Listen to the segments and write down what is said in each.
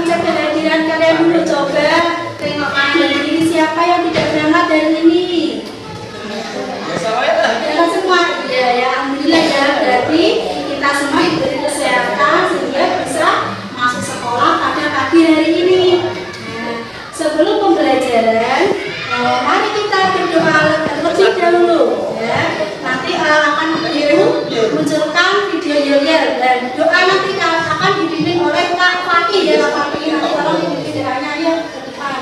mengecek kehadiran kalian dulu. Coba tengok kanan dan kiri siapa yang tidak berangkat dari ini. Ya semua. Ya alhamdulillah ya. Berarti kita semua diberi kesehatan sehingga bisa masuk sekolah pada pagi hari ini. Nah, sebelum pembelajaran, mari kita berdoa terlebih dahulu. Ya, nanti akan munculkan video yel-yel dan doa nanti akan dibimbing oleh Kak Fatih ya. Kak Fatih nanti tolong dibimbing doanya ya ke depan.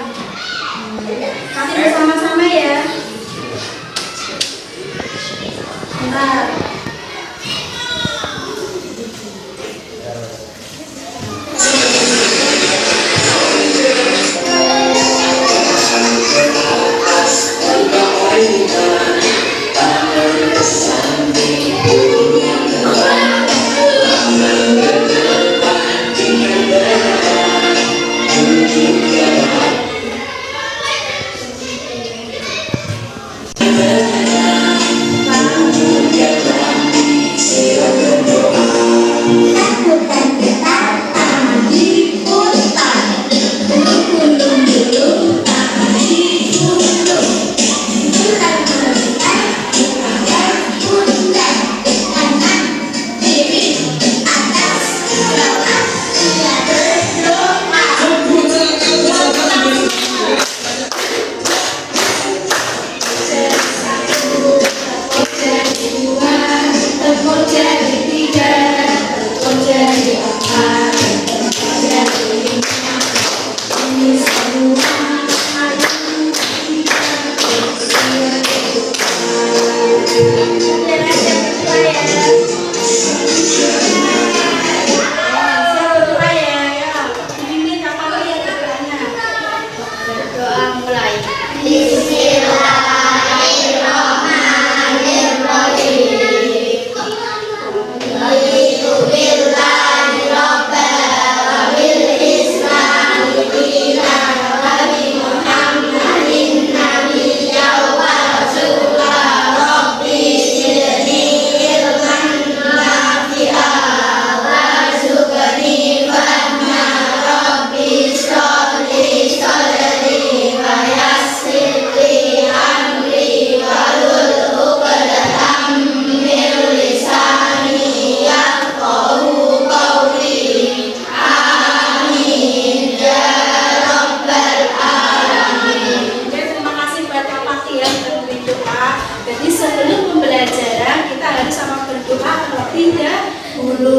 Nanti bersama-sama ya. Bentar.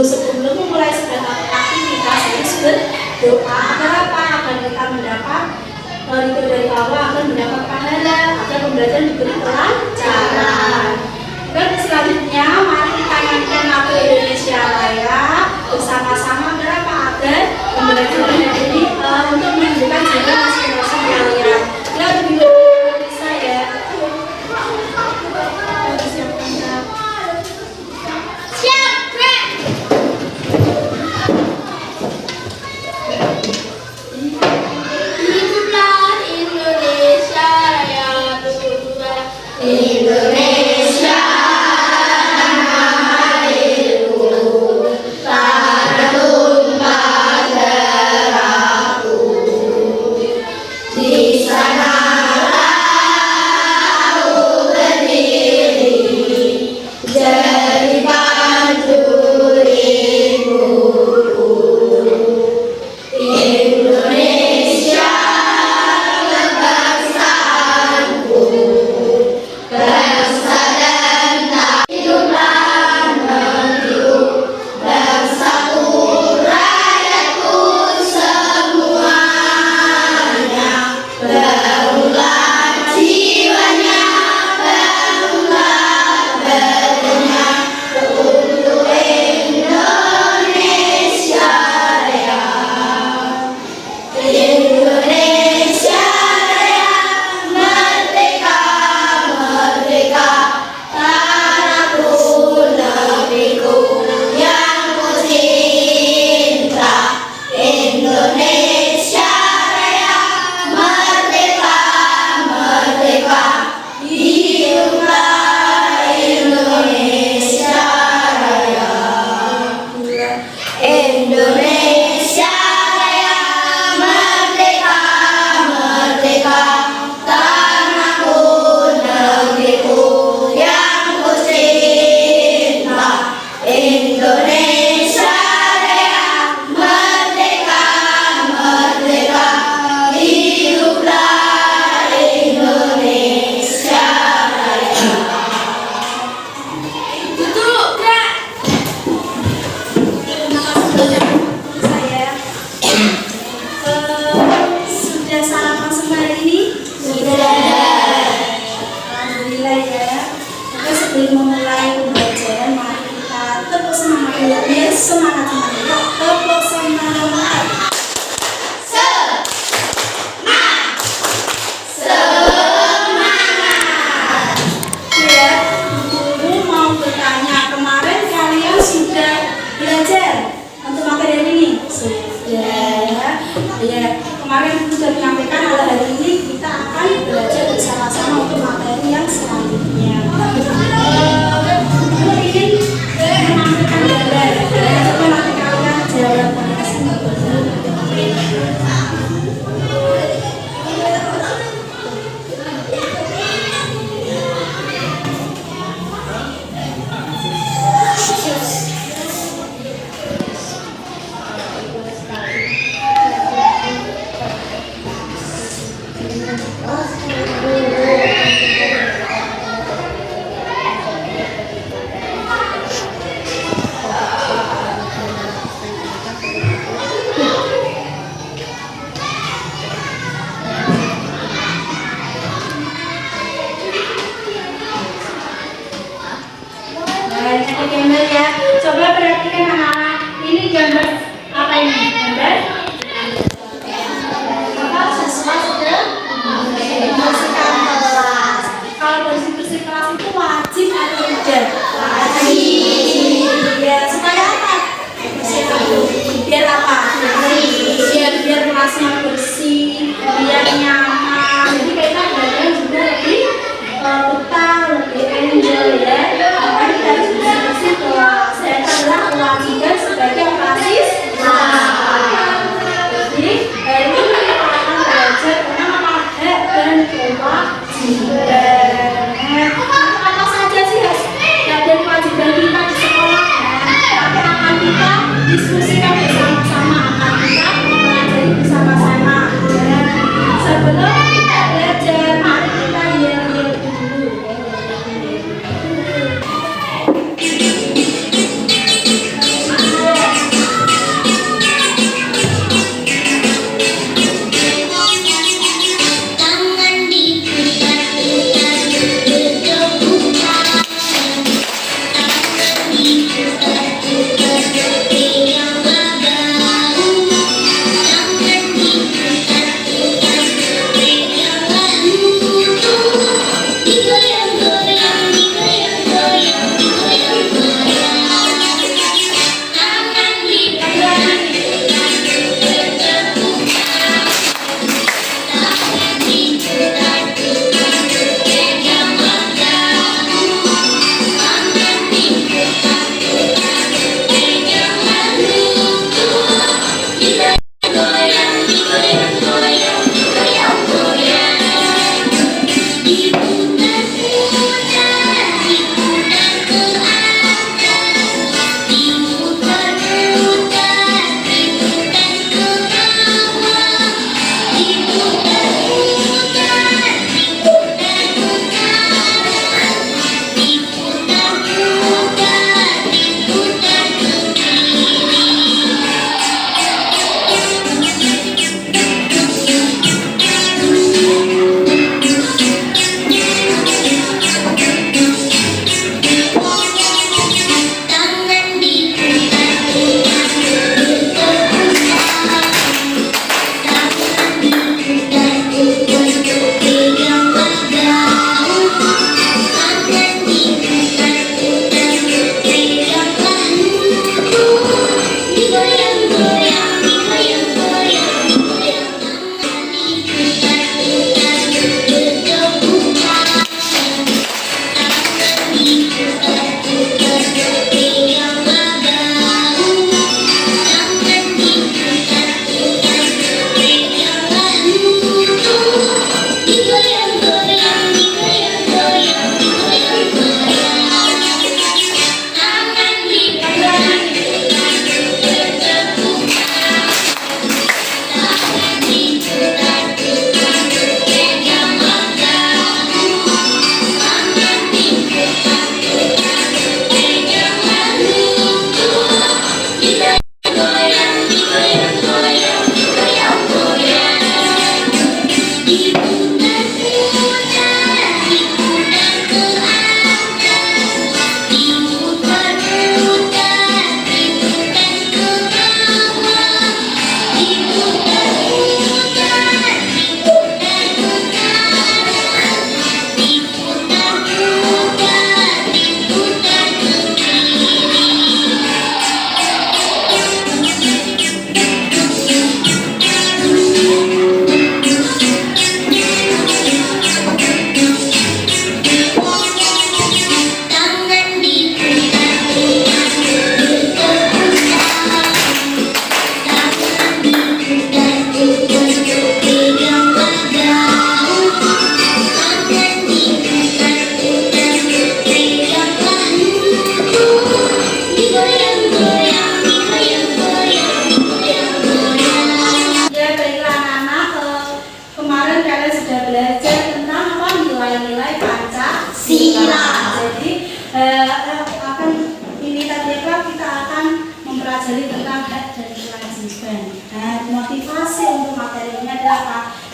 Sebelum memulai segala aktivitas harus berdoa agar apa? Agar kita mendapat ridho dari Allah, agar mendapat pahala, agar pembelajaran diberi kelancaran. Dan selanjutnya mari kita nyanyikan lagu Indonesia Raya bersama-sama agar apa? Agar pembelajaran ini untuk menunjukkan juga masing-masing kalian. Ya lebih bisa ya. Indonesia Raya. Ya, kemarin sudah menyampaikan kalau hari ini kita akan belajar bersama-sama untuk materi yang selanjutnya. Kalau ingin menampilkan gambar, coba nanti kalian jawab. Oh,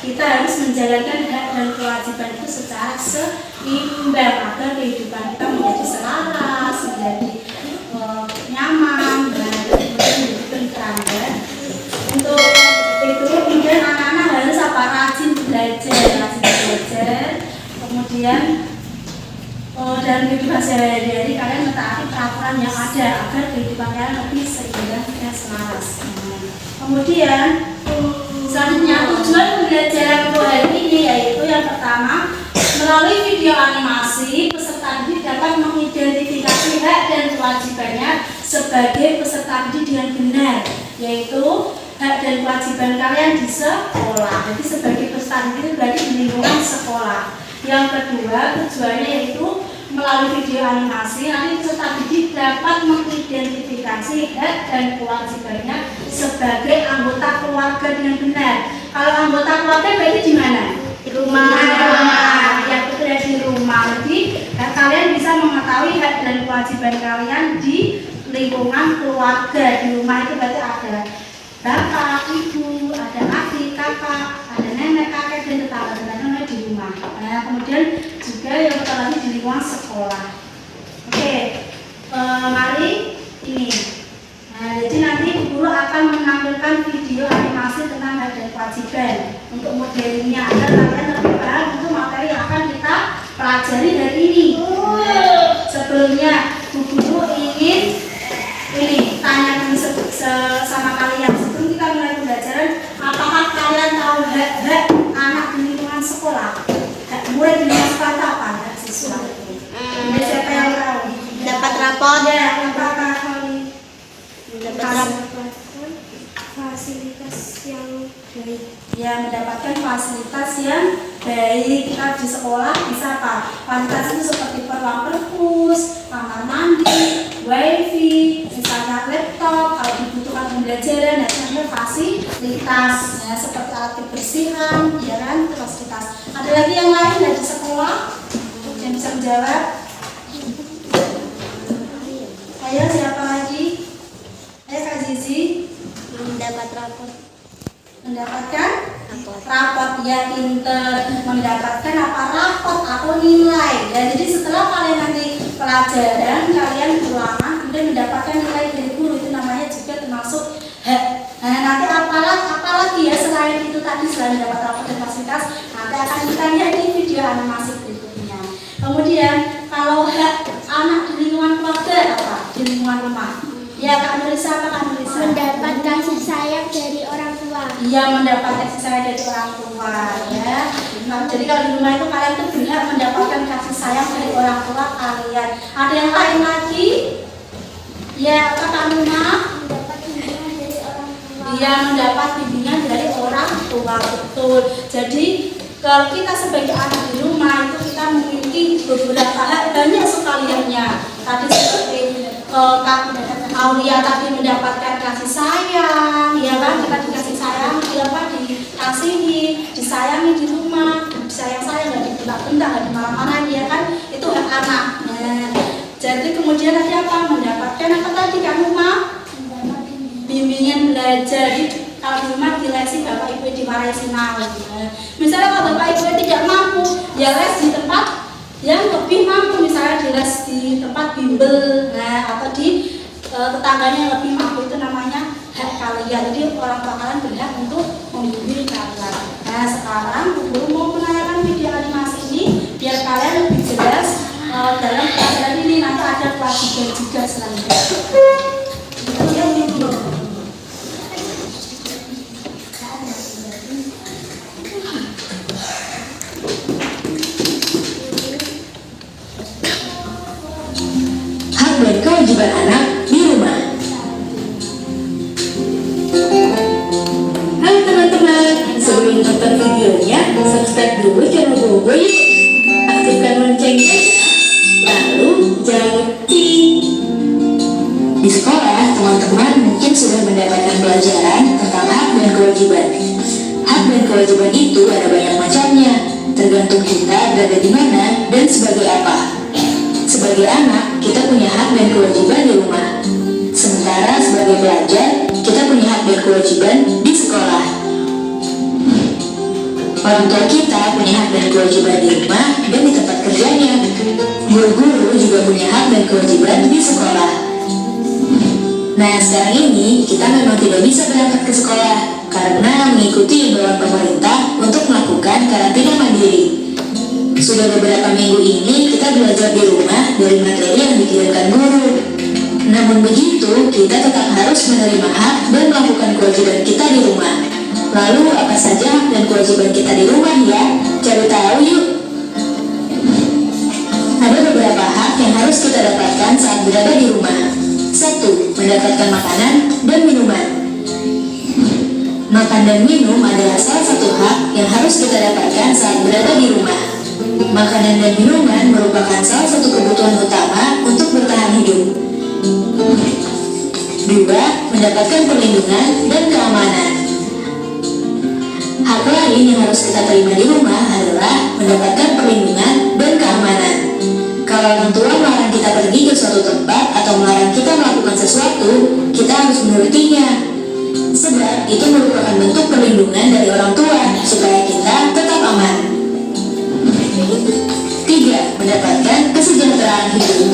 kita harus menjalankan hak dan kewajiban itu secara seimbang agar kehidupan kita menjadi selaras, menjadi nyaman, dan kemudian menjadi tentram ya. Untuk itu kemudian anak-anak harus apa? Rajin belajar, kemudian dalam kehidupan sehari-hari kalian mentaati peraturan yang ada agar kehidupan kalian lebih seimbang dan selaras. Kemudian selanjutnya tujuan pembelajaran untuk hari ini yaitu yang pertama, melalui video animasi peserta didik dapat mengidentifikasi hak dan kewajibannya sebagai peserta didik dengan benar, yaitu hak dan kewajiban kalian di sekolah. Jadi sebagai peserta didik itu berarti di lingkungan sekolah. Yang kedua, tujuannya yaitu melalui video animasi nanti peserta didik dapat mengidentifikasi hak dan kewajibannya sebagai anggota keluarga dengan benar. Kalau anggota keluarga berarti di mana? Di rumah. Yang kedua di rumah. Jadi kalian bisa mengetahui hak dan kewajiban kalian di lingkungan keluarga. Di rumah itu berarti ada bapak, ibu, ada adik, kakak, ada nenek, kakek, dan tetangga-tetangganya di rumah. Nah, kemudian juga yang pertama lagi di lingkungan sekolah. Oke, mari ini. Nah, jadi nanti guru akan menampilkan video animasi tentang hak dan kewajiban untuk modelingnya agar kalian lebih paham untuk materi yang akan kita pelajari hari ini. Nah, sebelumnya Bu Guru ingin ini tanya sama kalian sebelum kita mulai pembelajaran, apakah kalian tahu hak anak di lingkungan sekolah? Hak mulai di lingkungan sekolah itu apa? Hak siswa. Siapa yang tahu? Dapat rapot. Ya, apakah kali? Mendapatkan fasilitas yang baik. Ya, mendapatkan fasilitas yang baik. Kita di sekolah bisa apa? Fasilitas itu seperti perpus, kamar mandi, wifi, misalnya laptop, kalau dibutuhkan pembelajaran, dan sebagainya fasilitas ya, seperti alat kebersihan, ya kan, fasilitas. Ada lagi yang lain dari sekolah yang bisa menjawab? Ayo, siapa lagi? Ayo Kak Zizi. Mendapat rapot. Mendapatkan rapot, ya pinter. Mendapatkan apa? Rapot atau nilai ya. Jadi setelah kalian nanti pelajaran, kalian ulangan kemudian mendapatkan nilai dari guru, itu namanya juga termasuk hak. Nah, nanti apalagi ya selain itu tadi, selain dapat rapot dan fasilitas, nanti akan kita lihat di video animasi berikutnya. Kemudian kalau hak anak di lingkungan keluarga apa? Di lingkungan rumah. Ya, Kak Nurisa, apa Kak Nurisa? Mendapat kasih sayang dari orang tua. Iya, mendapat kasih sayang dari orang tua ya. Nah, jadi kalau di rumah itu kalian tuh berhak mendapatkan kasih sayang dari orang tua kalian. Ada yang lain lagi? Ya, apa Kak Nuna? Mendapat bimbingan dari orang tua. Iya, mendapat bimbingan dari orang tua, betul. Jadi kalau kita sebagai anak di rumah itu kita memiliki beberapa hak, banyak sekali haknya. Tadi seperti Kak Aulia tadi mendapatkan kasih sayang, ya kan, kita dikasih sayang, dikasihi, disayangi di rumah, disayang-sayang, nggak dibentak-bentak, nggak dimarah-marahin, ya kan, itu hak anak. Nah, jadi kemudian nanti apa? Mendapatkan apa tadi kamu mah? Bimbingan belajar. Kalau di rumah di lesi bapak ibu dimarahi sinau. Misalnya kalau bapak ibu tidak mampu, ya les di tempat yang lebih mampu, misalnya di les di tempat bimbel, nah, atau di tetangganya yang lebih mampu, itu namanya hak kalian. Jadi orang tua kalian berhak untuk membimbing kalian. Nah, sekarang Bu Guru mau menayangkan video animasi ini biar kalian lebih jelas dalam pelajaran ini. Nanti ada kewajiban juga selanjutnya. Dan kewajiban anak di rumah. Halo teman-teman, sebelum nonton videonya, subscribe dulu channel Bobo yuk. Aktifkan loncengnya, lalu jangan ting. Di sekolah, teman-teman mungkin sudah mendapatkan pelajaran tentang hak dan kewajiban. Hak dan kewajiban itu ada banyak macamnya, tergantung kita berada di mana dan sebagai apa. Sebagai anak, kita punya hak dan kewajiban di rumah. Sementara sebagai pelajar, kita punya hak dan kewajiban di sekolah. Orang tua kita punya hak dan kewajiban di rumah dan di tempat kerjanya. Guru-guru juga punya hak dan kewajiban di sekolah. Nah, sekarang ini kita memang tidak bisa berangkat ke sekolah karena mengikuti imbauan pemerintah untuk melakukan karantina mandiri. Sudah beberapa minggu ini kita belajar di rumah dari materi yang dikirimkan guru. Namun begitu, kita tetap harus menerima hak dan melakukan kewajiban kita di rumah. Lalu apa saja hak dan kewajiban kita di rumah ya? Cari tahu yuk. Ada beberapa hak yang harus kita dapatkan saat berada di rumah. 1. Mendapatkan makanan dan minuman. Makan dan minum adalah salah satu hak yang harus kita dapatkan saat berada di rumah. Makanan dan minuman merupakan salah satu kebutuhan utama untuk bertahan hidup. 2. Mendapatkan perlindungan dan keamanan. Hak lain yang harus kita terima di rumah adalah mendapatkan perlindungan dan keamanan. Kalau orang tua melarang kita pergi ke suatu tempat atau melarang kita melakukan sesuatu, kita harus menurutinya. Sebab itu merupakan bentuk perlindungan dari orang tua supaya kita tetap aman. 3. Mendapatkan kesejahteraan hidup.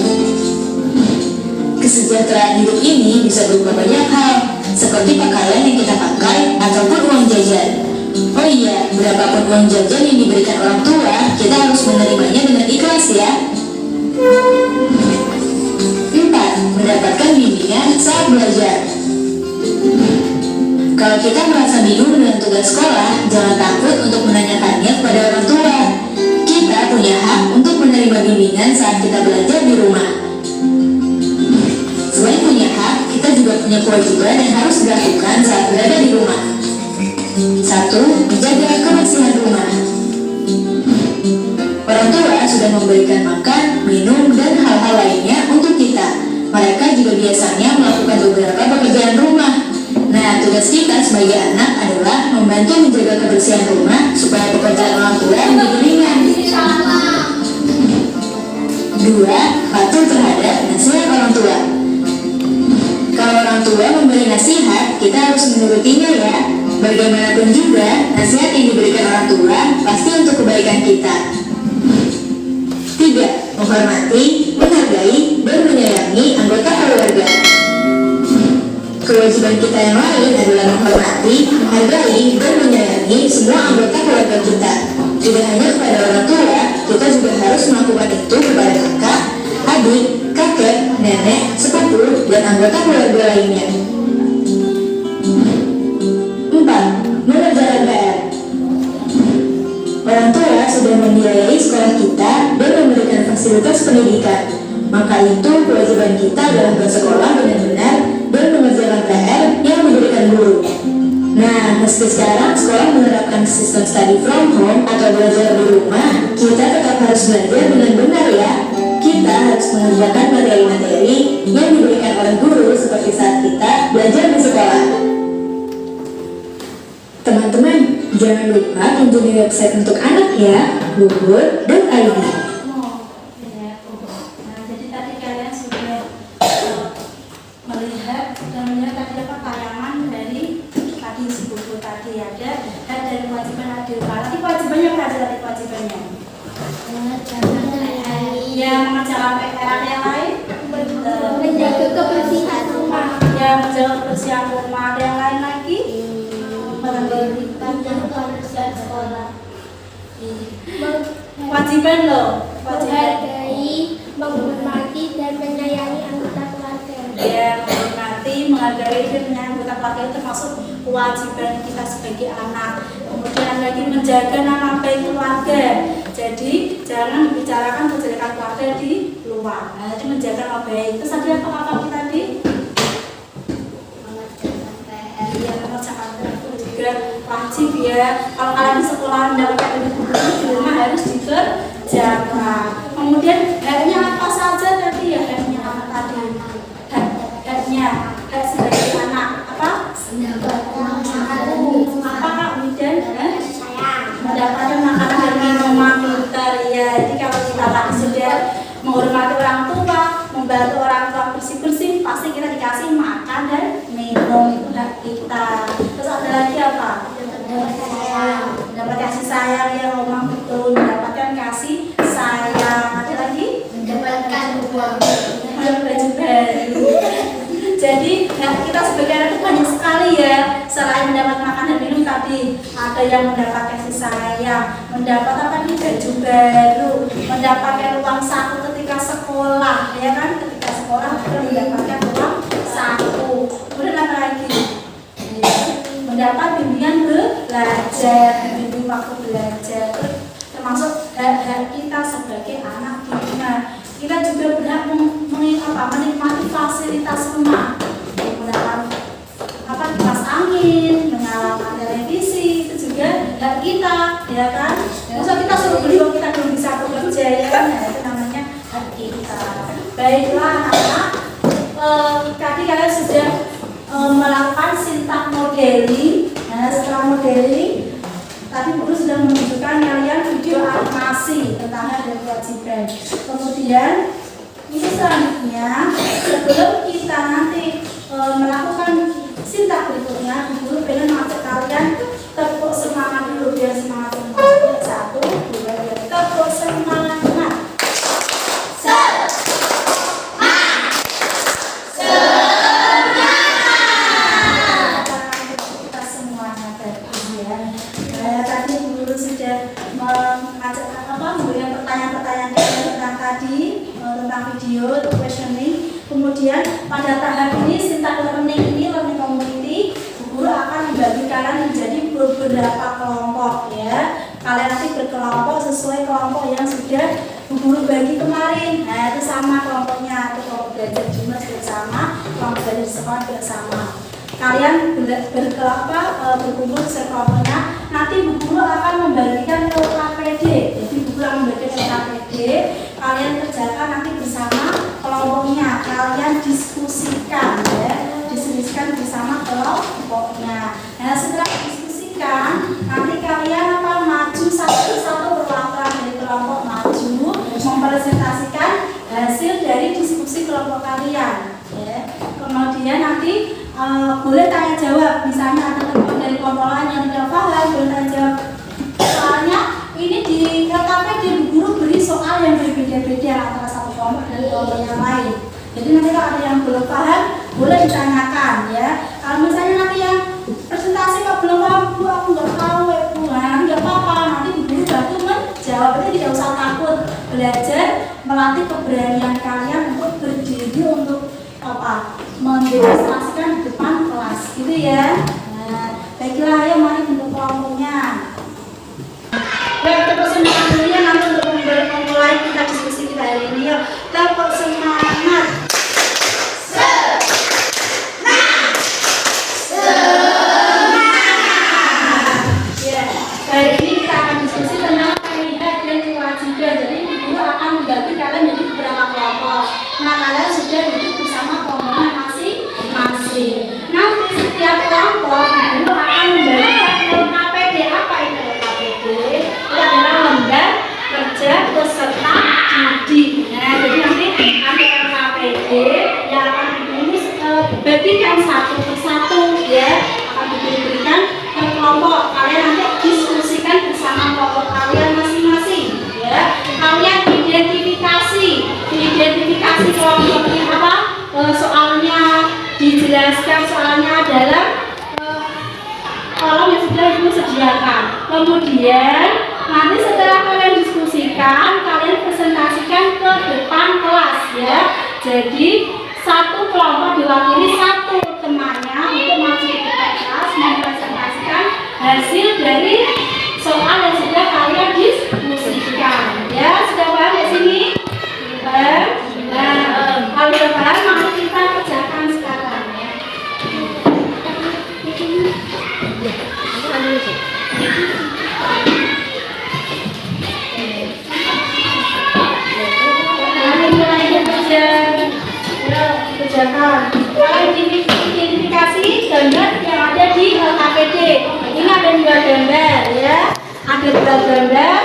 Kesejahteraan hidup ini bisa berupa banyak hal, seperti pakaian yang kita pakai ataupun uang jajan. Oh iya, berapapun uang jajan yang diberikan orang tua, kita harus menerimanya dengan ikhlas ya. 4. Mendapatkan bimbingan saat belajar. Kalau kita merasa bingung dengan tugas sekolah, jangan takut untuk menanyakannya kepada orang tua. Kita punya hak untuk menerima bimbingan saat kita belajar di rumah. Selain punya hak, kita juga punya kewajiban yang harus dilakukan saat berada di rumah. 1. Menjaga kebersihan rumah. Orang tua sudah memberikan makan, minum, dan hal-hal lainnya untuk kita. Mereka juga biasanya melakukan beberapa pekerjaan rumah. Nah, tugas kita sebagai anak adalah membantu menjaga kebersihan rumah supaya pekerjaan orang tua menjadi ringan. 2. Patuh terhadap nasihat orang tua. Kalau orang tua memberi nasihat, kita harus menurutinya ya. Bagaimanapun juga, nasihat yang diberikan orang tua pasti untuk kebaikan kita. 3. Menghormati, menghargai, dan menyayangi anggota keluarga. Kewajiban kita yang lain adalah menghormati, menghargai, dan menyayangi semua anggota keluarga kita. Tidak hanya kepada orang tua, kita juga harus melakukan itu kepada kakak, adik, kakek, nenek, sepupu, dan anggota keluarga lainnya. 4. Mengerjakan PR. Orang tua sudah membiayai sekolah kita dan memberikan fasilitas pendidikan. Maka itu kewajiban kita adalah bersekolah benar-benar dan mengerjakan PR yang diberikan guru. Nah, meski sekarang sekolah menerapkan sistem study from home atau belajar di rumah, kita tetap harus belajar dengan benar ya. Kita harus mengerjakan materi-materi yang diberikan oleh guru seperti saat kita belajar di sekolah. Teman-teman, jangan lupa kunjungi website untuk anak ya, bubur.id. Jadi tadi kalian sudah melihat tadi apa tayangan dari tadi si buku tadi ada hak dan kewajiban adil. Nanti kewajibannya apa aja tadi kewajibannya? Ya, mengerjakan PR yang lain, Menjaga kebersihan rumah. ya menjaga kebersihan rumah. Ada yang lain lagi? Menjaga kebersihan sekolah. Kewajiban loh, kewajiban. Menghargai, menghormati, dan menyayangi anggota keluarga. Ya, menghormati, menghargai, dan menyayangi anggota keluarga itu termasuk kewajiban kita sebagai anak. Kemudian lagi menjaga nama baik keluarga. Jadi jangan membicarakan kejelekan keluarga di luar. Nah, jadi menjaga nama baik. Terus tadi apa kata kita tadi? Iya, mengerjakan PR itu juga wajib ya. Kalau kalian di sekolah mendapatkan buku di rumah harus dikerjakan. Kemudian haknya apa saja tadi ya? Haknya apa tadi? Haknya hak sebagai anak apa? Apa kak? Kemudian mendapatkan makanan dan minuman pintar ya. Jadi kalau kita tadi sudah menghormati orang tua, membantu orang tua bersih-bersih, pasti kita dikasih makan dan minum itu hak kita. Terus ada lagi apa? Dapat kasih sayang. kita sebagai anak itu banyak sekali ya. Selain mendapat makan dan minum tadi, ada yang mendapat kasih sayang, mendapat apa nih, baju baru, mendapatkan uang saku ketika sekolah, ya kan? Ketika sekolah kita mendapatkan uang saku. Kemudian apa lagi? Mendapat bimbingan belajar, bimbing waktu belajar, termasuk hak-hak kita sebagai anak didik. Kita juga berhak menikmati fasilitas rumah, mendapat kipas angin, menyalakan televisi, itu juga hak kita, ya kan? Masa kita suruh beli, kita belum bisa bekerja, ya kan? Nah, itu namanya hak kita. Baiklah anak-anak, tadi kalian sudah melakukan sintak modeling. Nah, setelah modeling, tadi guru sudah menunjukkan kalian video animasi tentang hak dan kewajiban. Kemudian ini selanjutnya, sebelum kita nanti melakukan sintak berikutnya, guru pengen mengajak kalian tepuk semangat dulu biar semangat semangat. 1, 2, 3, tepuk semangat. Video questioning. Kemudian pada tahap ini sintak learning ini, learning community, guru akan membagi kalian menjadi beberapa kelompok ya. Kalian nanti berkelompok sesuai kelompok yang sudah guru bagi kemarin. Nah, itu sama kelompoknya, itu kelompok belajar di rumah bersama, kelompok belajar di sekolah bersama. Kalian berkumpul sesuai kelompoknya. Nanti guru akan membagikan ke KPD. Jadi guru akan membagikan ke KPD. Kalian kerjakan nanti bersama kelompoknya, kalian diskusikan ya, diskusikan bersama kelompoknya. Nah, setelah diskusikan, nanti kalian maju satu-satu perwakilan dari kelompok maju mempresentasikan hasil dari diskusi kelompok kalian ya. Kemudian nanti boleh tanya jawab, misalnya ada teman dari kelompok lain yang tidak paham, boleh tanya jawab. Soalnya ini di KPD guru beri soal yang berbeda-beda antara satu kelompok dan kelompok yang lain. Jadi nanti kalau ada yang belum paham, boleh ditanyakan ya. Kalau misalnya nanti yang presentasi kalau belum paham, Bu aku nggak tahu Bu, nah nggak apa-apa, nanti guru bantu menjawab. Jadi tidak usah takut, belajar melatih keberanian kalian untuk berdiri, untuk mendemonstrasikan di depan kelas, gitu ya. Nah, baiklah, ayo mari bentuk kelompoknya. Baik, tepuk semangat dulu ya, nanti untuk memulai kita diskusi kita hari ini. Yuk, tepuk semangat. Ya, hari ini kita akan diskusi tentang hak dan kewajiban. Jadi guru akan membagi kalian menjadi beberapa kelompok. Nah, kalian sudah duduk bersama kelompoknya masing-masing. Nanti setiap kelompok guru akan membagikan ke KPD. Apa itu KPD? Adalah lembar kerja peserta didik. Nah, jadi nanti ada KPD yang akan dibagikan satu persatu ya, akan diberikan ke kelompok. Kalian nanti diskusikan bersama kelompok kalian masing-masing ya. Kalian identifikasi kelompoknya apa, soalnya dijelaskan soalnya dalam kolom yang sudah ibu sediakan. Kemudian nanti setelah kalian diskusikan, kalian presentasikan ke depan kelas ya. Jadi satu kelompok diwakili satu temannya untuk maju ke depan kelas mempresentasikan hasil dari soal yang sudah kalian diskusikan ya. Sudah paham di sini? Paham? Nah, kalau sudah paham, mari kita kerjakan sekarang ya. Mari mulai bekerja. Kerjakan. Kalian identifikasi gambar yang ada di LKPD. Ini ada 2 gambar ya. Ada 2 gambar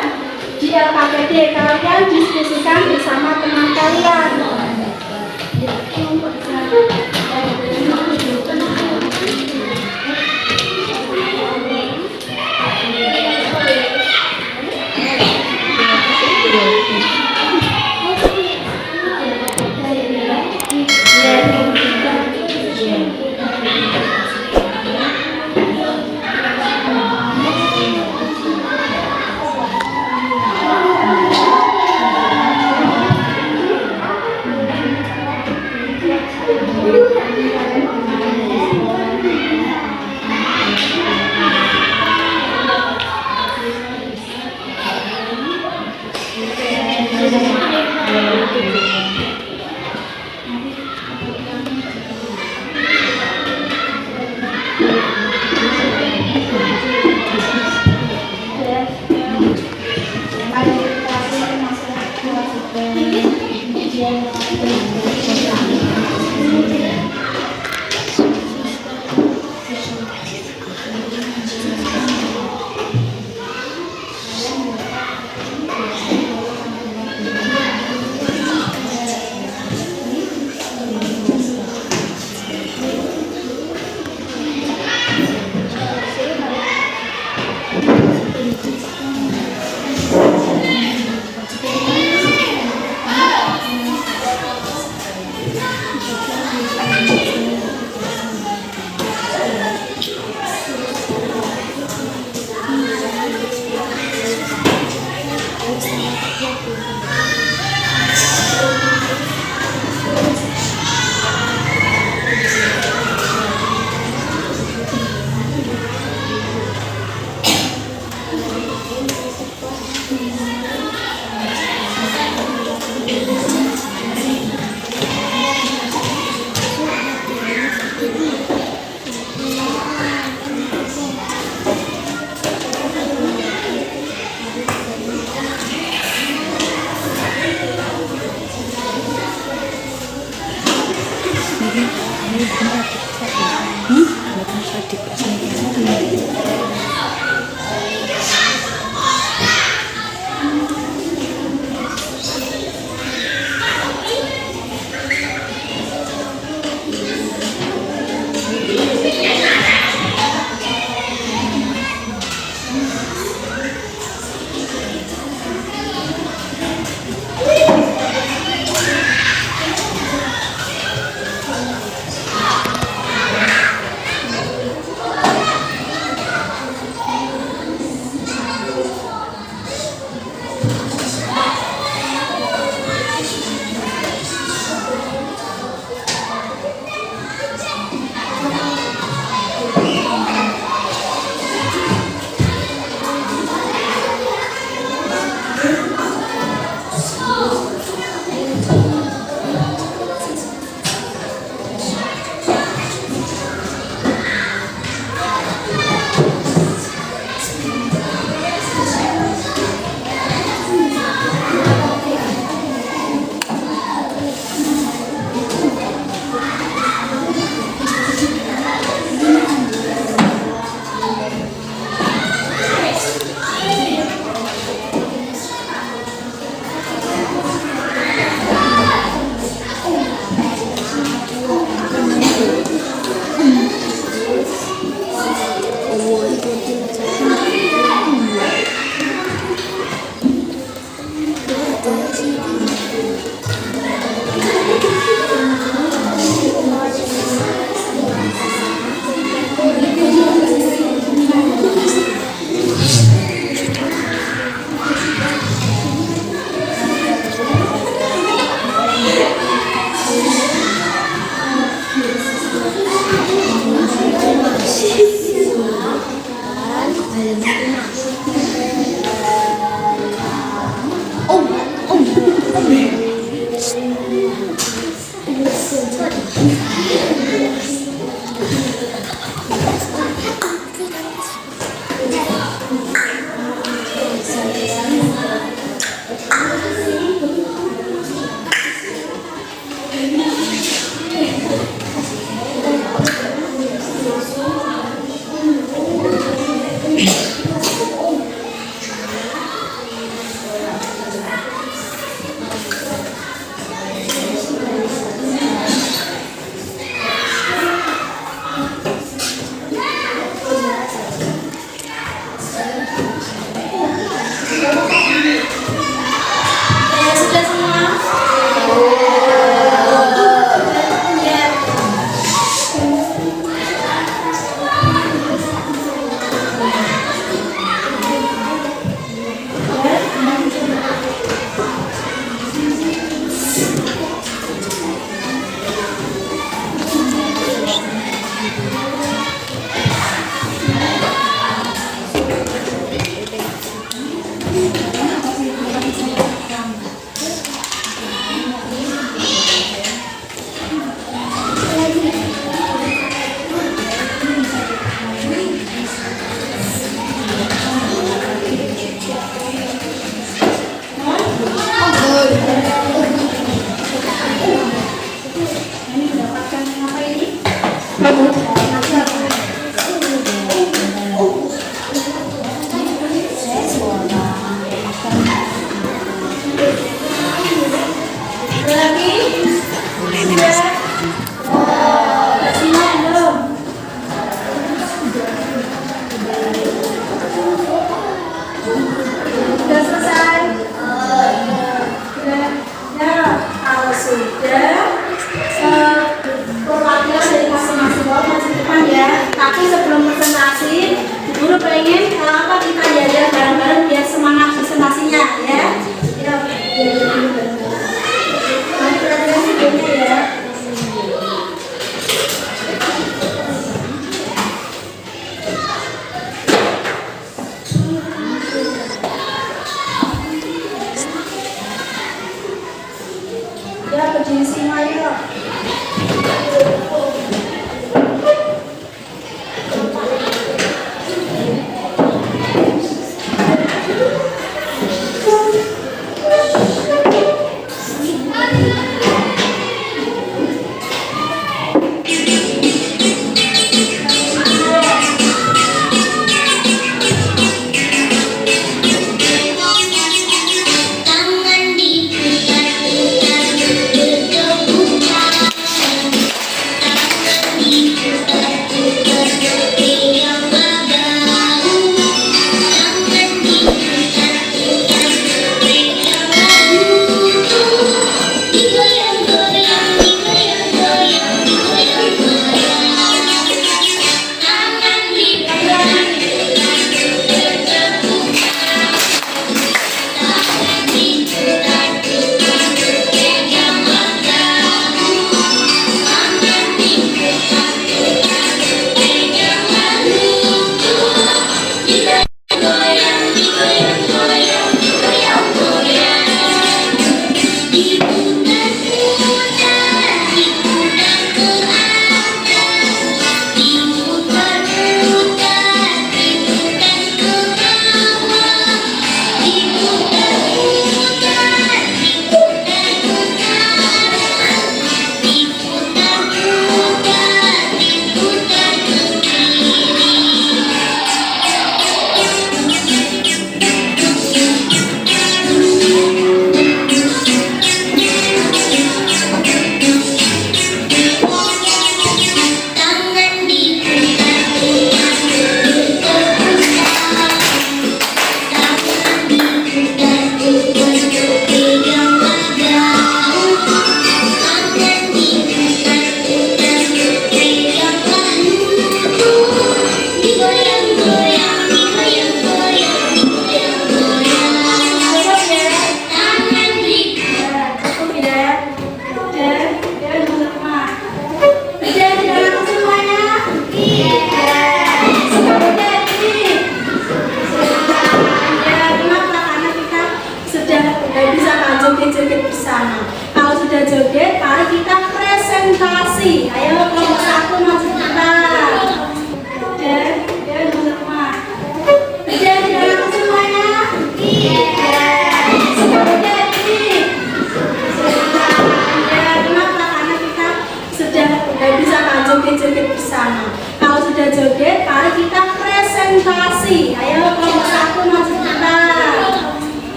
di LKPD. Kalian diskusikan bersama teman kalian.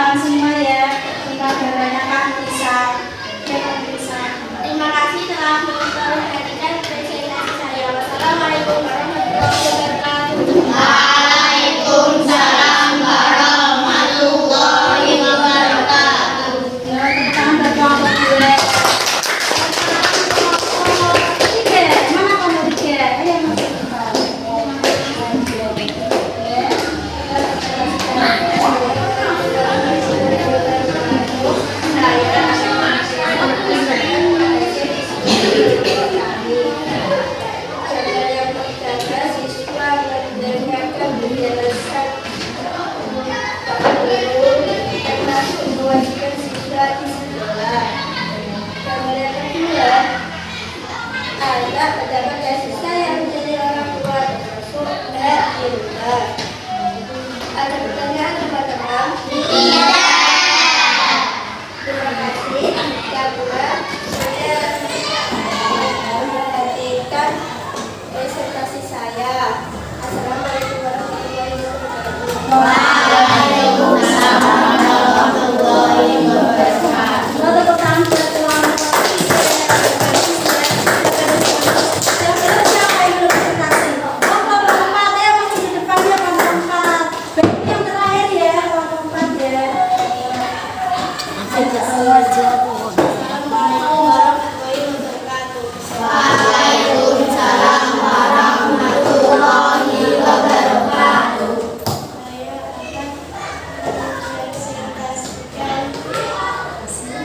paham semua ya pelajarannya Kak Nisa. Ya Kak Nisa. Terima kasih telah memperhatikan presentasi saya. Wassalamualaikum warahmatullahi wabarakatuh. Waalaikumsalam warahmatullahi wabarakatuh. Ya, kita berdoa gue. Tiga, mana kamu tiga? Ayo masuk. Ada pejabat dan siswa yang menjadi orang tua termasuk dan di rumah. Ada pertanyaan teman-teman? Terima kasih. Yang kedua, saya memperhatikan presentasi saya. Assalamualaikum warahmatullahi wabarakatuh. Waalaikumsalam warahmatullahi wabarakatuh. Tepuk tangan buat teman-teman. Siapa yang belum presentasi? Kelompok 4 ya, masih di depannya kelompok 4. Berarti yang terakhir ya, kelompok 4 ya. Assalamualaikum warahmatullahi wabarakatuh. Waalaikumsalam warahmatullahi wabarakatuh. Saya akan presentasikan hasil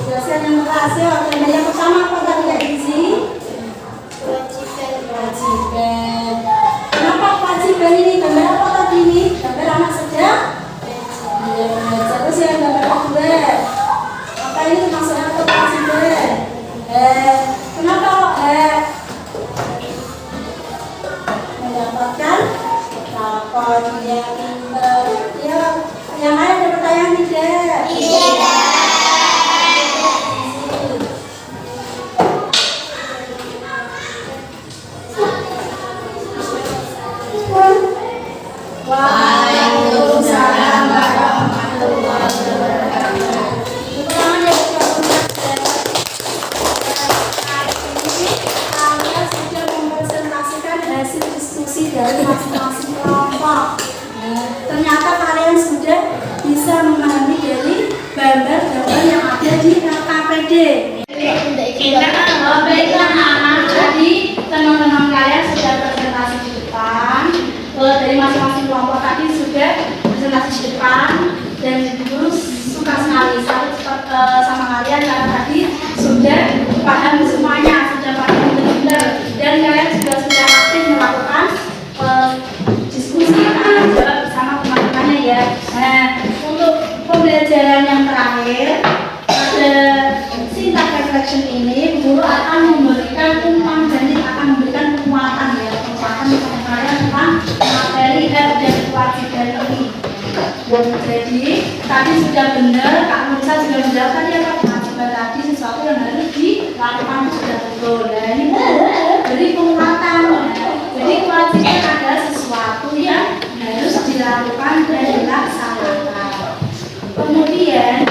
Jelaskan yang berhasil. Yang pertama apa tadi Kak Gizi? Kewajiban. Kenapa kewajiban ini? Gambar apa tadi ini? Gambar anak sedang? Iya, belajar. Terus yang gambar kedua. Apa ini termasuk apa kewajiban? Kenapa mendapatkan rapor yang pintar? Ya, yang lain ada pertanyaan tidak? Waalaikumsalam warahmatullahi wabarakatuh. Anda sudah mempresentasikan hasil diskusi dari masing-masing kelompok. Ternyata kalian sudah bisa memahami dari gambar-gambar yang ada di KPD. Baiklah anak-anak, jadi teman-teman kalian sudah presentasi di depan. Dari masing-masing kelompok tadi sudah presentasi di depan dan guru suka sekali sama kalian karena tadi sudah paham semuanya, sudah paham benar-benar dan kalian juga sudah aktif melakukan diskusi tanya jawab bersama teman-temannya ya. Nah, untuk pembelajaran yang terakhir pada syntax reflection ini guru akan memberikan umpan dan akan memberikan penguatan ya, penguatan kepada kalian tentang materi dan kewajiban ini. Jadi tadi sudah benar, Kak Nursa sudah menjelaskan ya Kak, kewajiban tadi sesuatu yang harus dilakukan sudah betul. Nah ini beri penguatan. Jadi kewajiban adalah sesuatu yang harus dilakukan dan dilaksanakan. Kemudian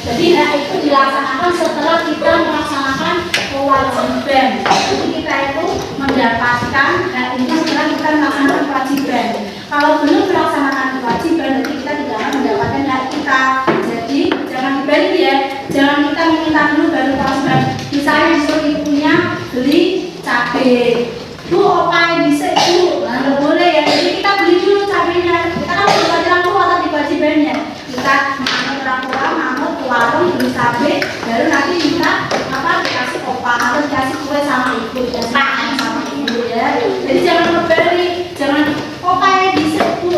jadi itu dilaksanakan setelah kita melaksanakan kewajiban. Jadi kita itu mendapatkan ini setelah kita melaksanakan kewajiban. Kalau belum melaksanakan kewajiban, nanti kita tidak akan mendapatkan hak kita. Jadi jangan dibalik ya, jangan kita meminta dulu baru kewajiban. Misalnya disuruh ibunya beli cabai, bu opai bisa bu, nggak boleh ya. Jadi kita beli dulu cabainya. Kita kan bukan orang tua tadi kewajibannya. Kita manut orang tua, manut ke warung beli cabai, baru nanti minta apa dikasih opa atau dikasih kue sama ibu, dikasih makan sama ibu ya. Jadi jangan ngebeli, jangan opai bisa bu.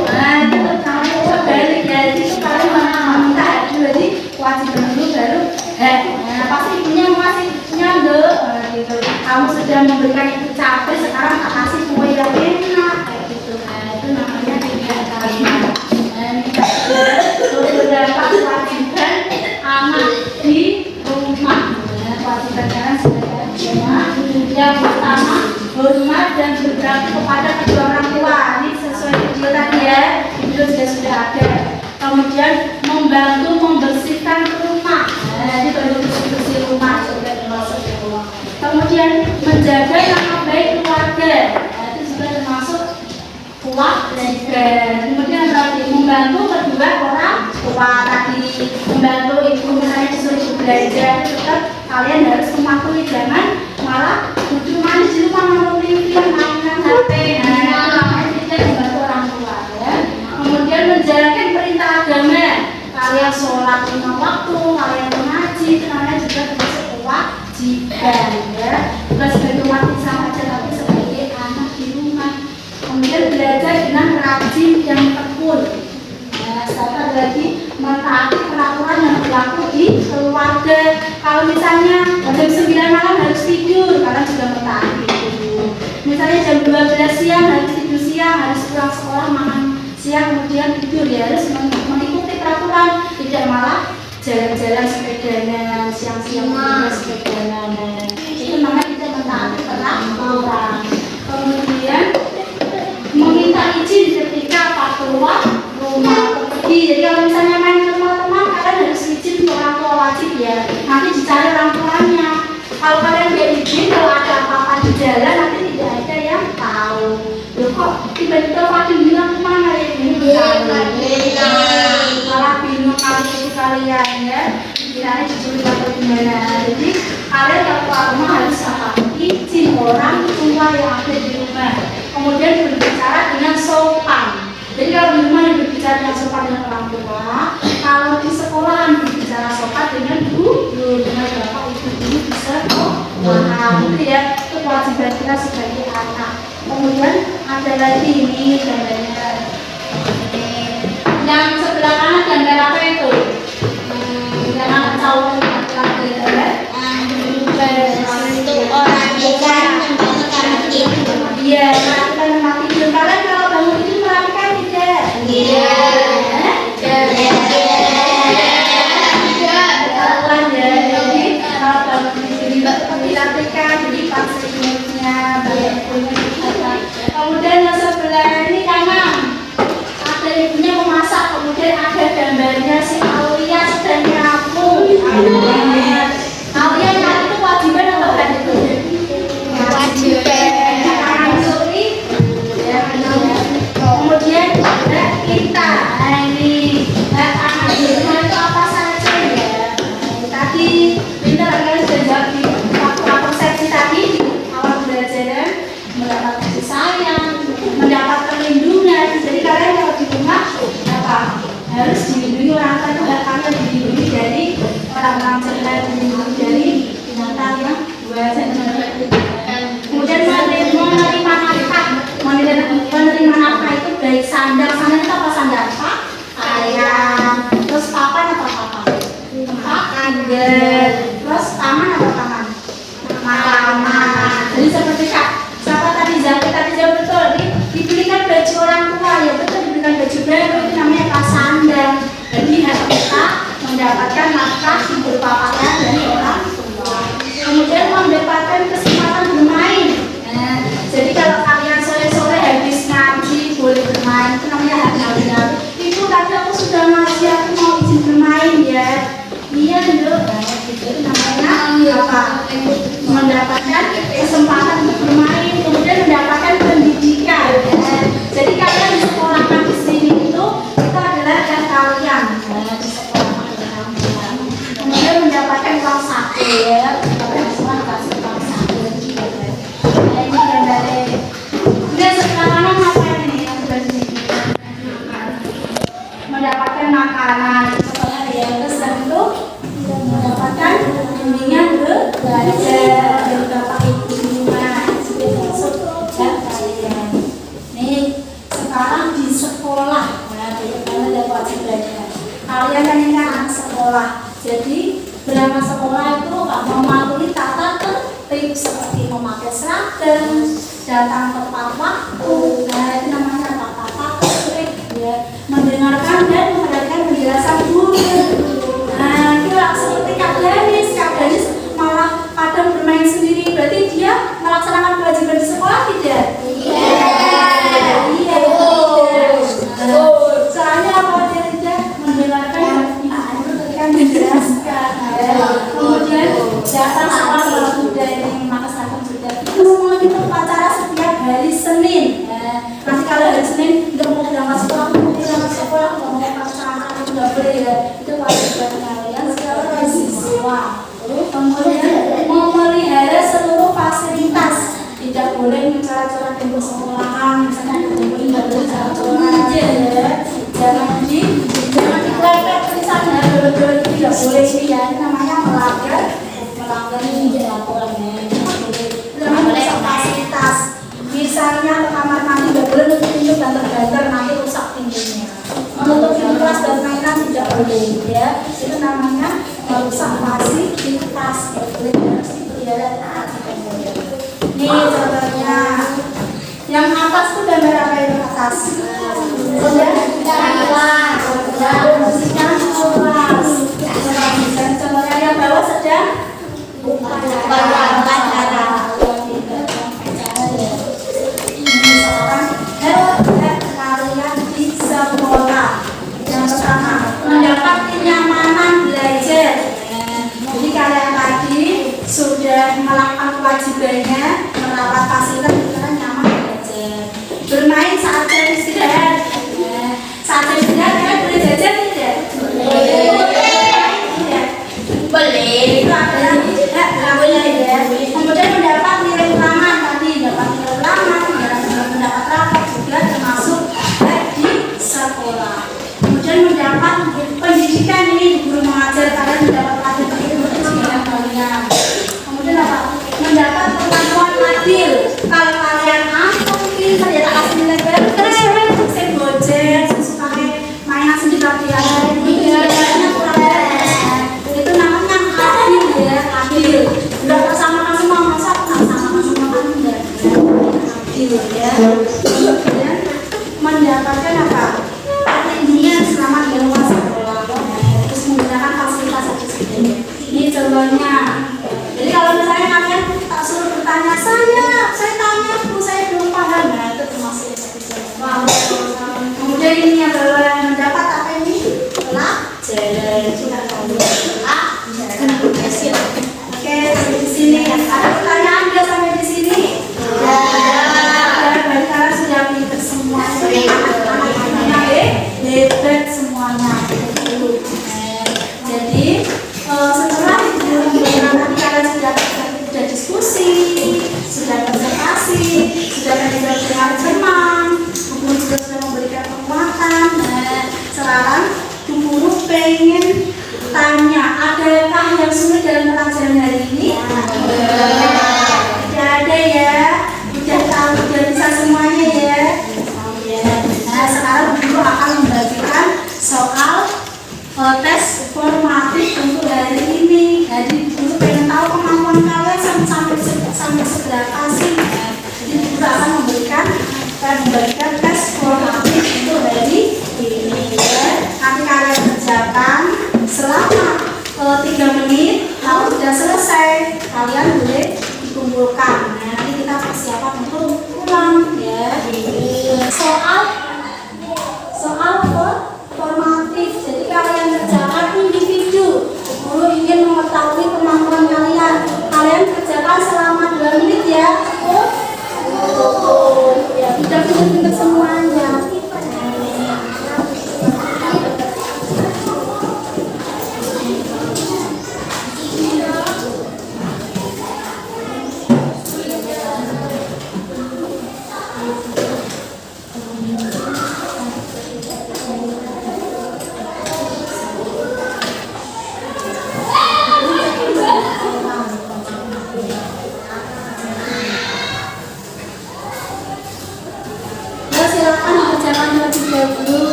berbakti kepada kedua orang tua. Ini sesuai video tadi ya, video juga sudah ada. Kemudian membantu membersihkan rumah. Nah, ini baru bersih rumah sudah termasuk. Kemudian menjaga nama baik keluarga. Nah, itu juga termasuk kewajiban. Kemudian tadi membantu kedua orang tua tadi, membantu ibu misalnya disuruh ibu belajar, tetap kalian harus mematuhi, jangan malah duduk manis di rumah nonton TV, mainan HP. Nah, namanya tidak membantu orang tua ya. Kemudian menjalankan perintah agama, kalian sholat 5 waktu, kalian mengaji, itu namanya juga termasuk kewajiban ya. Bukan sebagai umat Islam aja, tapi sebagai anak di rumah. Kemudian belajar dengan rajin dan tekun. Nah, setelah lagi mentaati peraturan yang berlaku di keluarga. Kalau misalnya jam 9 malam harus tidur, kalian juga mentaati itu. Misalnya jam 12 siang harus tidur siang, harus pulang sekolah makan siang, kemudian tidur ya, harus mengikuti peraturan, tidak malah jalan-jalan sepedanya siang-siang sepedanya. Itu namanya kita mentaati peraturan. Kemudian meminta izin ketika keluar rumah atau pergi. Jadi kalau misalnya main ke teman-teman, kalian harus izin ke orang tua, wajib ya. Nanti dicari orang tuanya. Kalau kalian nggak izin, kalau ada apa-apa di jalan, nanti tidak ada yang tahu. Loh kok tiba-tiba Fadil bilang kemana ya? Ini malah bingung kalian ya. Kiranya diculik atau gimana. Jadi kalian kalau keluar rumah harus apa? Izin orang tua yang ada di rumah. Kemudian berbicara dengan sopan. Jadi kalau di rumah berbicara dengan sopan dengan orang tua, kalau di sekolahan berbicara sopan dengan guru, dengan bapak ibu guru bisa paham. Itu ya, itu kewajiban kita sebagai anak. Kemudian ada lagi ini gambarnya. Yang sebelah kanan gambar apa itu? Yang anak cowok laki-laki ya. Untuk orang desa memperhatikan itu. Iya, perhatikan mati tidur. Kalian kalau bangun tidur perhatikan tidak? Iya. Ketahuan ya. Jadi kalau bangun tidur diperhatikan, jadi pas selimutnya, bangunnya diperhatikan. Kemudian yang sebelah ini kanan, ada ibunya memasak. Kemudian ada gambarnya si Aulia sedang nyapu. Aulia nyapu itu kewajiban atau bukan itu? Kewajiban. Kemudian ada kita, ini anak di rumah itu apa saja ya? Tadi pintar kalian sudah jawab di waktu persepsi tadi di awal belajar, mendapat kasih sayang, mendapat perlindungan. Jadi kalian kalau di rumah apa? Harus dilindungi orang tua itu, kalian dilindungi dari orang-orang jahat, dilindungi dari binatang yang buas. Kemudian menerima nafkah itu baik sandal itu apa sandal pak? Ayam. Terus papan apa papan? Tempat tinggal. Terus taman apa taman? Taman. Jadi seperti kak, siapa tadi jawab betul. Diberikan baju orang tua ya betul, diberikan baju baru itu namanya pas sandal. Jadi harus kita mendapatkan nafkah berupa pakaian dari orang tua. Kemudian mendapatkan kesempatan bermain. Nah, jadi kalau kalian sore-sore habis ngaji boleh bermain, itu namanya hak naluri. Ibu tadi aku sudah ngaji, aku mau izin bermain ya. Iya dulu, itu namanya apa? Mendapatkan kesempatan untuk bermain, kemudian mendapatkan pendidikan. Jadi kalian di sekolah di sini itu adalah yang kalian di sekolah kalian. Kemudian mendapatkan uang saku ya, kalian semua dikasih uang saku. Ini gambarnya. Kemudian sebelah kanan apa ini yang sebelah sini? Mendapatkan makanan sekolah ya, terus itu mendapatkan bimbingan belajar dari bapak ibu di rumah. Itu masuk dan kalian. Nih sekarang di sekolah, nah bagaimana ada wajib belajar. Kalian kan ini anak sekolah, jadi berangkat sekolah itu nggak mematuhi tata tertib seperti memakai seragam, datang tepat waktu. Nah itu namanya tata tertib ya. Mendengarkan dan memperhatikan penjelasan guru. Nah itu seperti Kak Danis malah kadang bermain sendiri. Berarti dia melaksanakan kewajiban di sekolah tidak? Iya. nggak boleh ya, itu kewajiban kalian sebagai siswa. Kemudian memelihara seluruh fasilitas, tidak boleh mencoret-coret di sekolahan, misalnya nggak boleh coret-coret ya, jangan diklepek tulisannya, betul-betul tidak boleh sih ya, ini namanya melanggar ini laporannya. Boleh fasilitas, misalnya ke kamar mandi nggak boleh nutup-nutup banter-banter, nanti rusak pintunya. Menutup pintu kelas dan mainan tidak boleh ya, itu namanya merusak fasilitas. Harus dipelihara taat. Nih contohnya, yang atas tuh gambar apa yang atas? Udah kelas, bersihkan kelas. Dan contohnya yang bawah sedang kalian di sekolah. Yang pertama, mendapat kenyamanan belajar. Jadi kalian tadi sudah melakukan kewajibannya merawat fasilitas dan nyaman belajar. Bermain saat jam istirahat. Saat jam istirahat kalian boleh jajan tidak? Boleh. Itu adalah tidak boleh ya. Kemudian mendapat nilai ulangan tadi, mendapat nilai ulangan, mendapat rapot juga termasuk di sekolah. Kemudian mendapat pendidikan ini, guru mengajar kalian mendapat pendidikan kalian. Kemudian apa? Mendapat perlakuan adil. Kalau kalian mungkin saya tak kasih nilai baru, terus saya gojek, suka mainan sendiri kalian. Itu namanya adil ya, adil. Udah bersama semua masa sama semua kan enggak adil ya. Kemudian mendapatkan apa? Perlindungan selama di luar sekolah. Terus menggunakan fasilitas tersebut. Ini contohnya. Jadi kalau misalnya kalian tak suruh bertanya saya tanya bu, saya belum paham, nah itu termasuk kemudian ini adalah mendapat apa ini? Pelajaran. Sudah tahu. Oke, sampai di sini. Ada pertanyaan nggak sampai di sini? Ya, baik, kalian sudah pinter semua. Anak-anaknya hebat semuanya. Jadi setelah nanti kalian sudah diskusi, sudah presentasi, sudah belajar dengan teman, kemudian juga sudah memberikan penguatan. Sekarang Bu Guru pengen tanya, adakah yang sulit dalam pelajaran hari ini? Tidak ada ya, udah tahu, udah bisa semuanya ya. Nah sekarang Bu Guru akan membagikan soal tes formatif untuk hari ini. Jadi dulu pengen tahu kemampuan kalian sampai seberapa sih. Jadi dulu akan membagikan tes formatif untuk hari ini ya. Nanti kalian kerjakan selama 3 menit. Kalau sudah selesai kalian boleh dikumpulkan. Nah, nanti kita persiapan untuk pulang ya. Soal formatif. Jadi kalian kerjakan individu. Guru ingin mengetahui kemampuan kalian. Kalian kerjakan selama 2 menit ya. Ya, sudah pintar semuanya.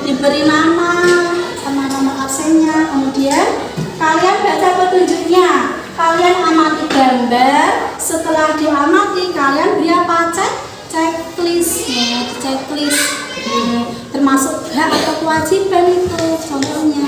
Diberi nama sama nomor absennya, kemudian kalian baca petunjuknya, kalian amati gambar. Setelah diamati kalian beri apa? Checklist ya, checklist termasuk hak atau kewajiban itu contohnya.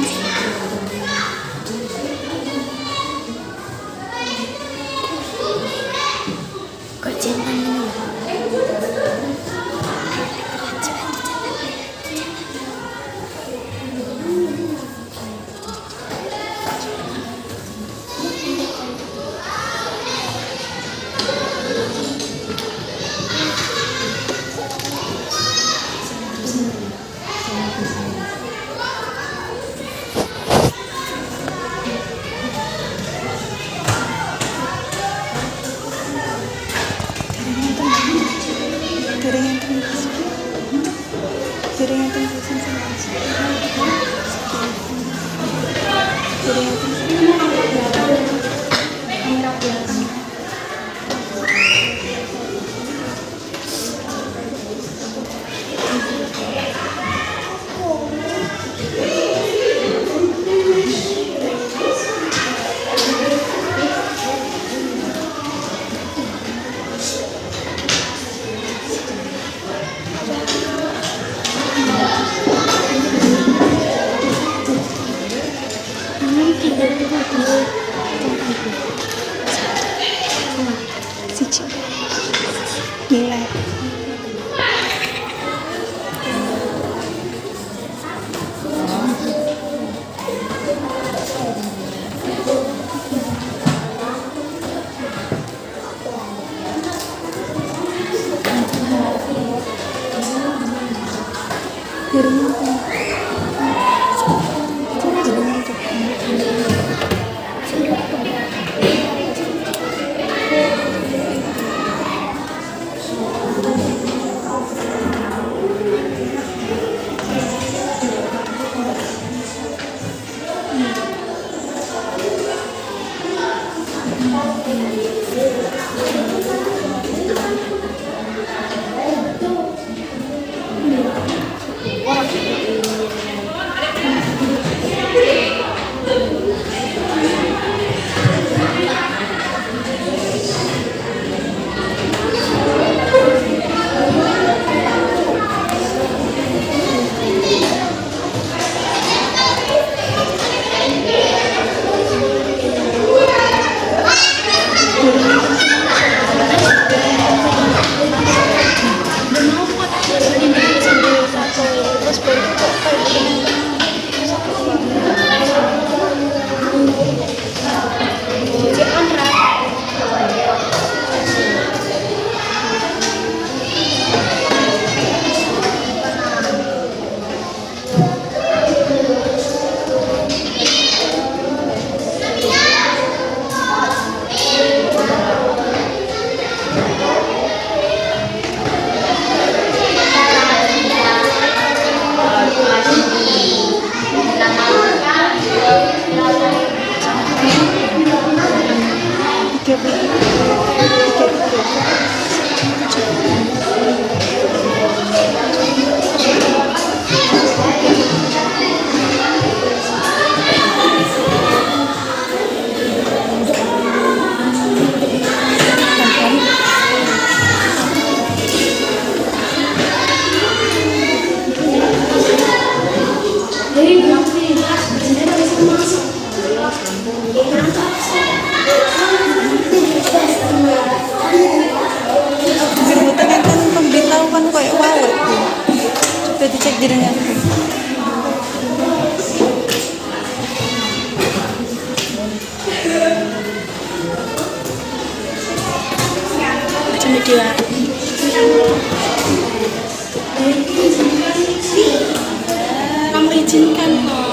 Kamu izinkan kok.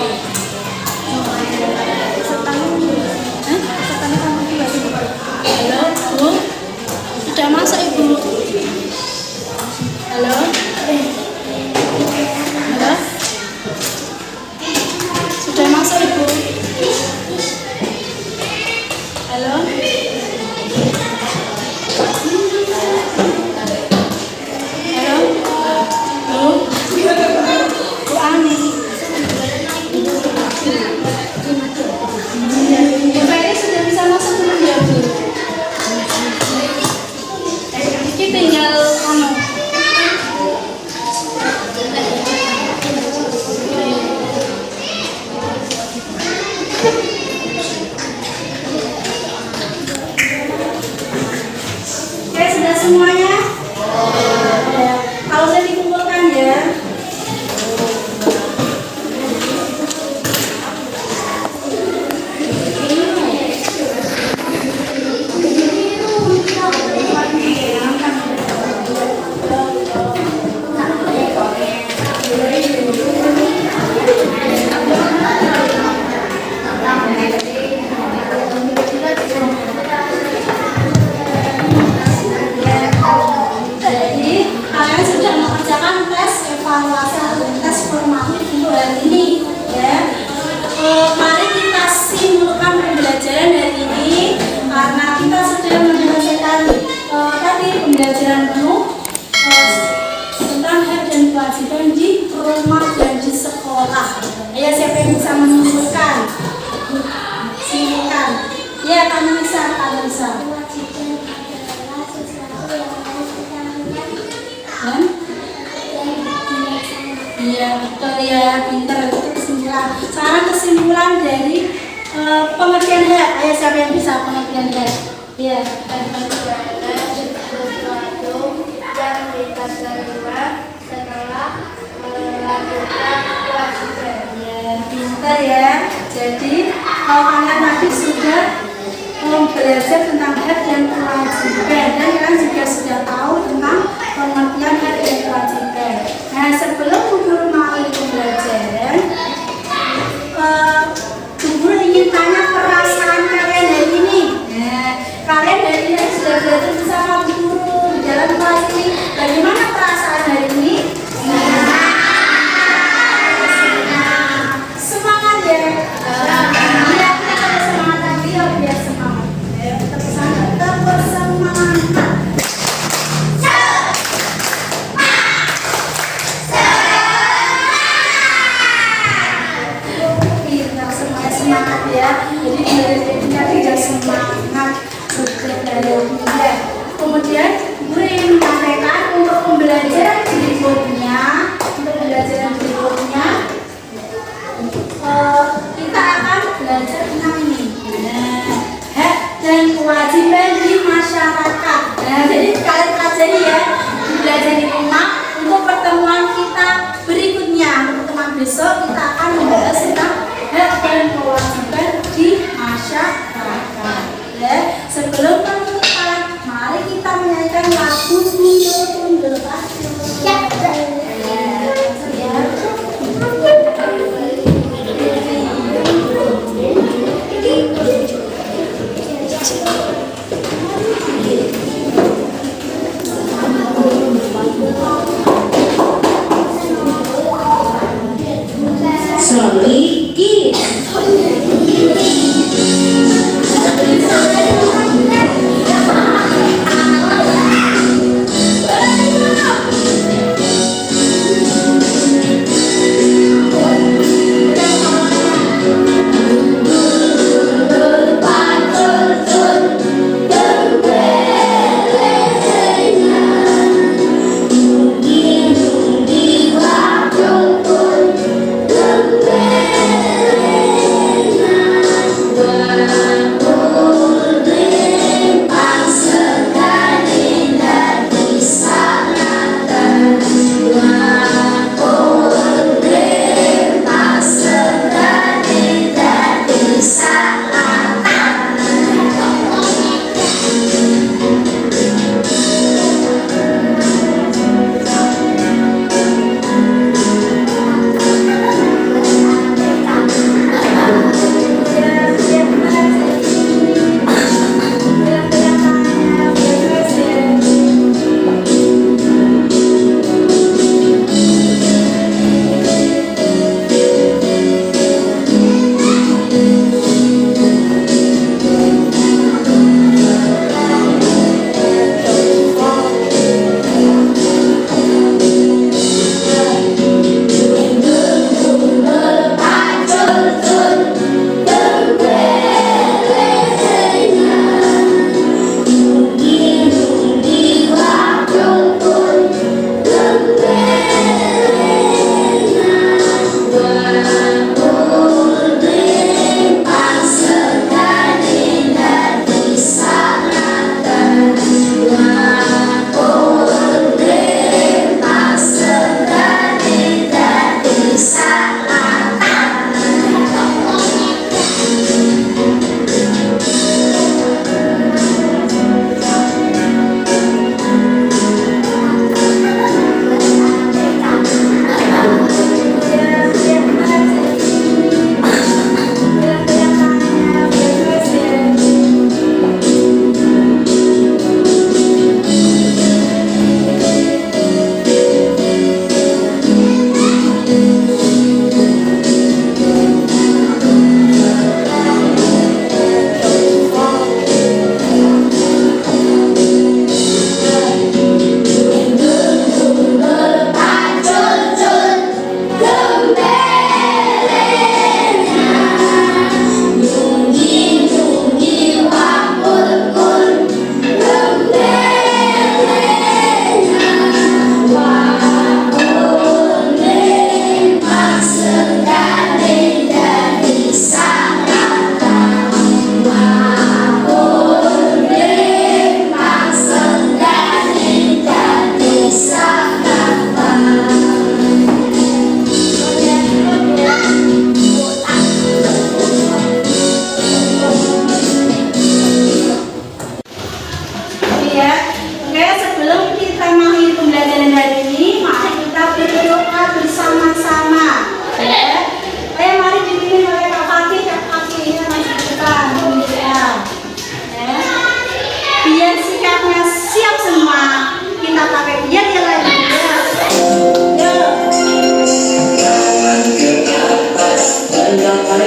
Halo, Bu. Sudah masak Ibu? Halo? Halo? Sudah masak Ibu? Halo? Halo? Bu? Bu Ani? ya, pinter itu kesimpulan. Sekarang kesimpulan dari pengertian hak. Ayo siapa yang bisa pengertian hak? Iya, yang bebas dari luar setelah melakukan kewajiban. ya, pinter ya. Jadi kalian tadi sudah belajar tentang hak dan kewajiban, dan kalian juga sudah tahu tentang pengertian hak dan kewajiban. Nah, sebelum guru mulai pembelajaran, guru ingin tanya perasaan kalian hari ini. Nah, kalian hari ini sudah belajar bersama guru di dalam kelas ini. Bagaimana perasaan hari ini? Semangat ya. Iya, kita harus semangat lagi ya, biar semangat. Ayo kita tetap bersemangat. Pintar, semuanya semangat ya. Jadi belajarnya tidak semangat, sudah belajar. Kemudian guru ingin menyampaikan untuk pembelajaran berikutnya, kita akan belajar tentang ini. Nah, hak dan kewajiban di masyarakat. Nah, jadi kalian pelajari ya, belajar di rumah. Untuk pertemuan kita berikutnya, untuk pertemuan besok kita akan membahas tentang hak dan kewajiban di masyarakat. Ya, sebelum penutupan, mari kita menyanyikan lagu Tunduk Aku. Ya. Slowly kids.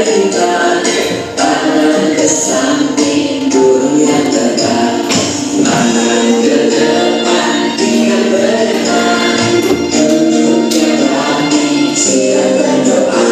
lebar, tangan ke samping, burung yang terbang, tangan ke depan, tinggal berenang, duduk yang rapi, siap berdoa.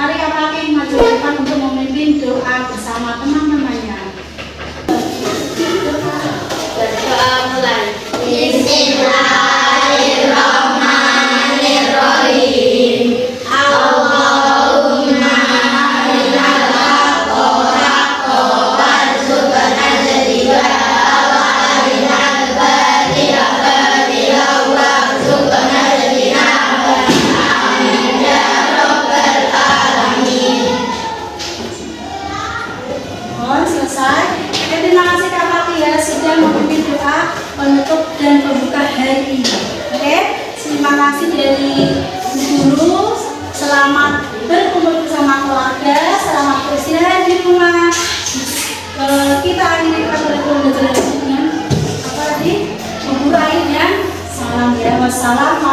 Mari Kak Fakih maju ke depan untuk memimpin doa bersama teman-temannya. Berdoa mulai. Bismillahirrahmanirrahim. Allahumma innaka qoraqoban subhana jadiwa awalil akbar ya Allah subhana jadina amin ya rabbal alamin. Mohon selesai. Terima kasih Kak Fakih ya sudah memimpin doa penutup dan pembuka hari ini. Oke, terima kasih dari guru. Selamat berkumpul bersama keluarga, selamat beristirahat di rumah. Kita akhiri pelajaran dengan apa tadi? Ibu Ain ya. Salam ya, wassalamualaikum.